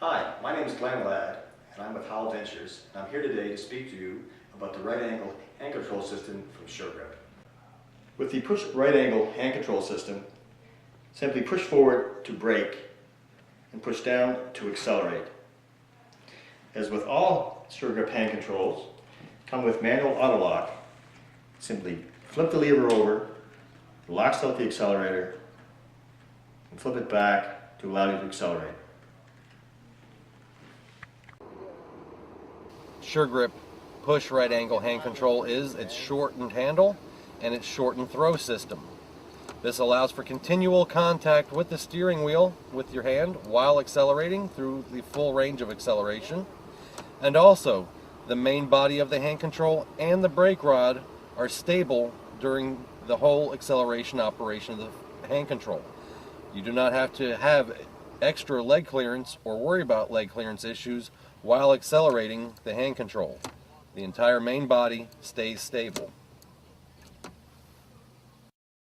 Hi, my name is Glenn Ladd, and I'm with Howell Ventures, and I'm here today to speak to you about the right angle hand control system from SureGrip. With the push right angle hand control system, simply push forward to brake and push down to accelerate. As with all SureGrip hand controls, come with manual auto lock. Simply flip the lever over, locks out the accelerator, and flip it back to allow you to accelerate. SureGrip push right angle hand control is its shortened handle and its shortened throw system. This allows for continual contact with the steering wheel with your hand while accelerating through the full range of acceleration. And also, the main body of the hand control and the brake rod are stable during the whole acceleration operation of the hand control. You do not have to have extra leg clearance or worry about leg clearance issues while accelerating the hand control. The entire main body stays stable.